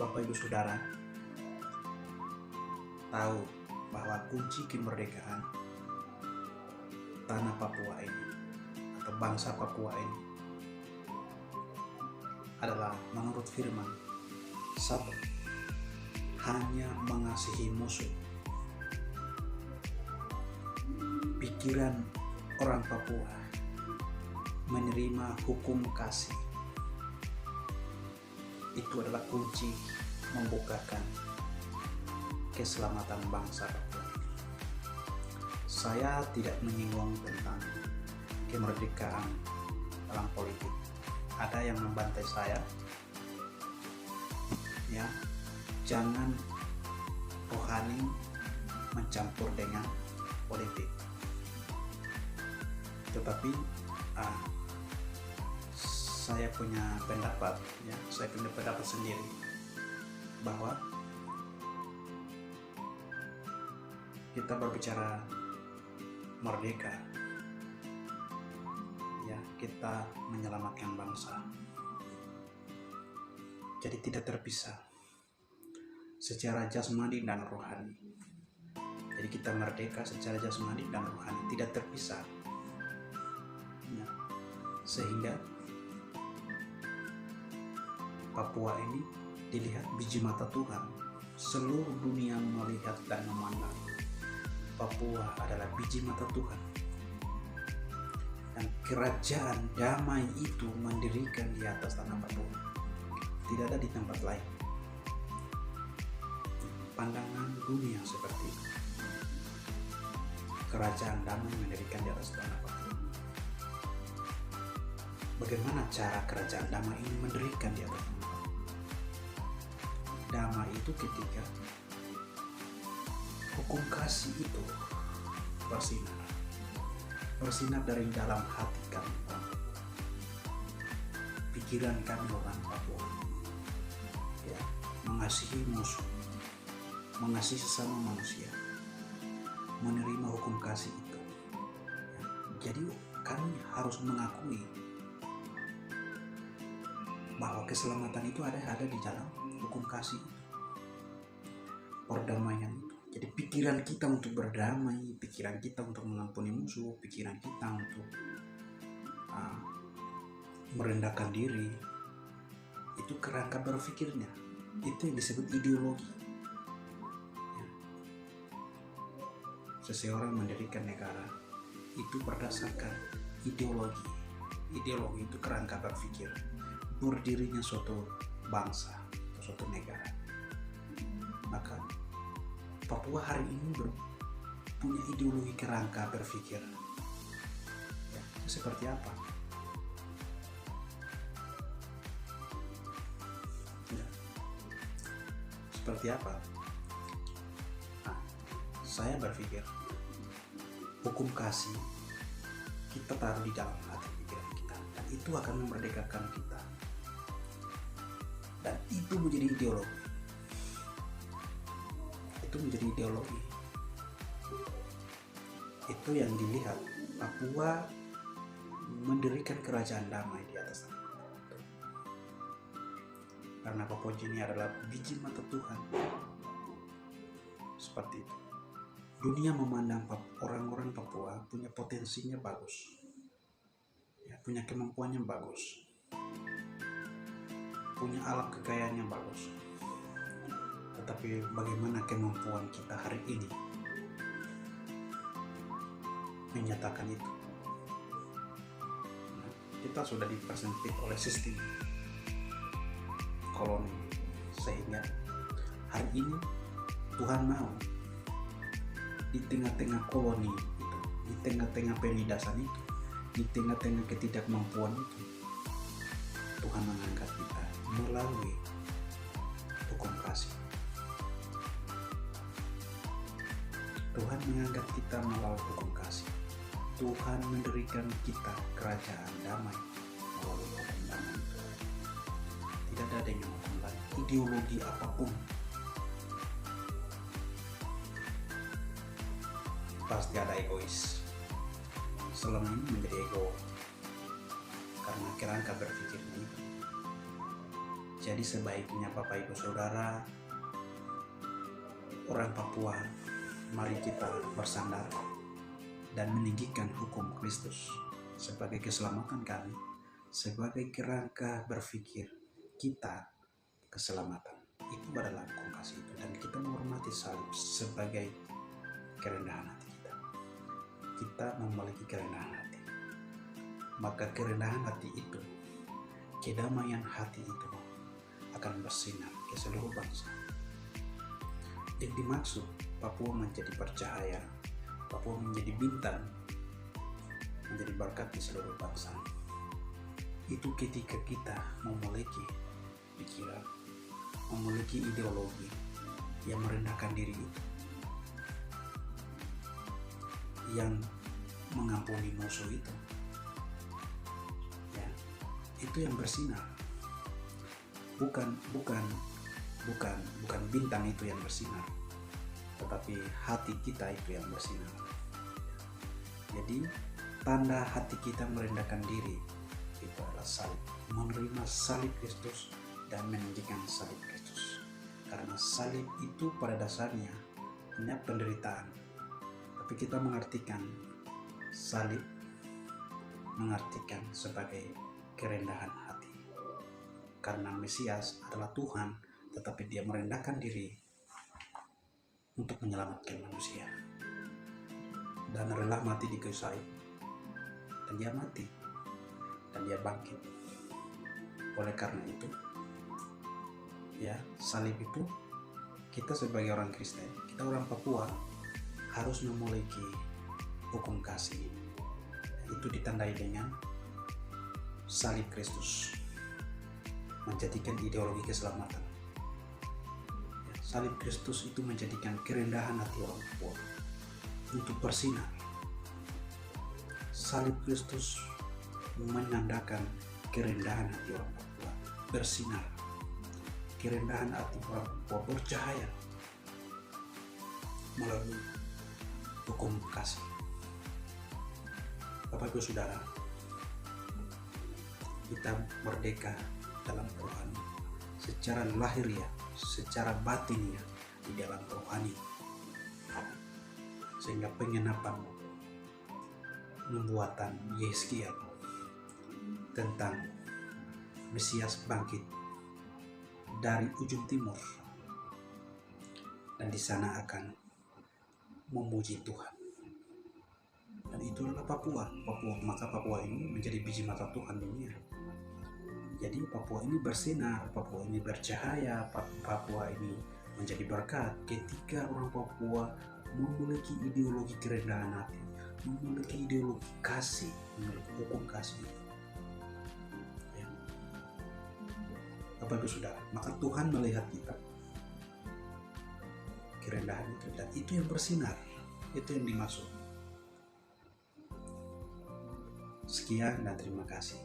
Bapak Ibu Saudara tahu bahwa kunci kemerdekaan tanah Papua ini atau bangsa Papua ini adalah menurut firman satu, hanya mengasihi musuh. Pikiran orang Papua menerima hukum kasih. Itu adalah kunci membukakan keselamatan bangsa Papua. Saya tidak menyinggung tentang kemerdekaan dalam politik. Ada yang membantai saya, ya, jangan rohani mencampur dengan politik. Tetapi saya punya pendapat, ya, saya punya pendapat sendiri bahwa kita berbicara merdeka, ya, kita menyelamatkan bangsa. Jadi tidak terpisah secara jasmani dan rohani. Jadi kita merdeka secara jasmani dan rohani, tidak terpisah. Ya, sehingga Papua ini dilihat biji mata Tuhan. Seluruh dunia melihat dan memandang Papua adalah biji mata Tuhan. Dan kerajaan damai itu mendirikan di atas tanah Papua. Tidak ada di tempat lain. Pandangan dunia seperti itu. Kerajaan damai mendirikan di atas tanah Papua. Bagaimana cara kerajaan damai ini mendirikan di atas tanah Papua? Damai itu ketika hukum kasih itu bersinar dari dalam hati kami orang Papua, pikiran kami orang Papua, ya, mengasihi musuh, mengasihi sesama manusia, menerima hukum kasih itu, ya. Jadi kami harus mengakui bahwa keselamatan itu ada di dalam hukum kasih itu, perdamaian itu. Jadi pikiran kita untuk berdamai, pikiran kita untuk mengampuni musuh, pikiran kita untuk merendahkan diri, itu kerangka berpikirnya. Itu yang disebut ideologi. Ya. Seseorang mendirikan negara itu berdasarkan ideologi. Ideologi itu kerangka berpikir berdirinya suatu bangsa atau suatu negara. Maka Papua hari ini punya ideologi kerangka berpikir, ya, itu seperti apa? Ya, seperti apa? Saya berpikir hukum kasih kita taruh di dalam hati pikiran kita, dan itu akan memerdekakan kita. Dan itu menjadi ideologi. Itu menjadi ideologi. Itu yang dilihat. Papua mendirikan kerajaan damai di atas tanah. Karena Papua ini adalah biji mata Tuhan. Seperti itu. Dunia memandang orang-orang Papua punya potensinya bagus, ya, punya kemampuannya bagus, punya alam kekayaannya bagus. Tetapi bagaimana kemampuan kita hari ini menyatakan itu? Nah, kita sudah dipersempit oleh sistem koloni, sehingga hari ini Tuhan mau di tengah-tengah koloni itu, di tengah-tengah penindasan itu, di tengah-tengah ketidakmampuan itu, Tuhan mengangkat kita melalui hukum kasih. Tuhan mengangkat kita melalui hukum kasih. Tuhan mendirikan kita kerajaan damai melalui hukum damai itu. Tidak ada dengan hukum lain, ideologi apapun. Pasti ada egois. Selama ini menjadi ego karena kerangka berpikirnya itu. Jadi sebaiknya Bapak Ibu Saudara, orang Papua, mari kita bersandar dan meninggikan hukum Kristus sebagai keselamatan kami, sebagai kerangka berpikir kita keselamatan. Itu adalah hukum kasih itu, dan kita menghormati salib sebagai kerendahan hati kita. Kita memiliki kerendahan hati, maka kerendahan hati itu, kedamaian hati itu akan bersinar ke seluruh bangsa. Yang dimaksud Papua menjadi bercahaya, Papua menjadi bintang, menjadi berkat di seluruh bangsa. Itu ketika kita memiliki pikiran, memiliki ideologi yang merendahkan diri itu, yang mengampuni musuh itu, ya, itu yang bersinar. Bukan bintang itu yang bersinar, tetapi hati kita itu yang bersinar. Jadi tanda hati kita merendahkan diri itu adalah salib, menerima salib Kristus dan meninggikan salib Kristus. Karena salib itu pada dasarnya hanya penderitaan, tapi kita mengartikan salib sebagai kerendahan hati. Karena Mesias adalah Tuhan, tetapi dia merendahkan diri untuk menyelamatkan manusia, dan rela mati di kayu salib, dan dia mati dan dia bangkit. Oleh karena itu, ya, salib itu, kita sebagai orang Kristen, kita orang Papua harus memiliki hukum kasih. Itu ditandai dengan salib Kristus, menjadikan ideologi keselamatan. Salib Kristus itu menjadikan kerendahan hati orang Papua untuk bersinar. Salib Kristus menandakan kerendahan hati orang Papua bersinar. Kerendahan hati orang Papua bercahaya melalui hukum kasih. Bapak Ibu Saudara, kita merdeka dalam rohani, secara lahiriah, secara batiniah, di dalam rohani, sehingga pengenapan nubuatan Yeskiel tentang Mesias bangkit dari ujung timur, dan di sana akan memuji Tuhan. Dan itu adalah Papua. Maka Papua ini menjadi biji mata Tuhan dunia. Jadi Papua ini bersinar, Papua ini bercahaya, Papua ini menjadi berkat ketika orang Papua memiliki ideologi kerendahan hati, memiliki ideologi kasih, memiliki hukum kasih. Ya. Bapak Ibu Saudara, maka Tuhan melihat kita kerendahan itu, dan itu yang bersinar, itu yang dimaksud. Sekian dan terima kasih.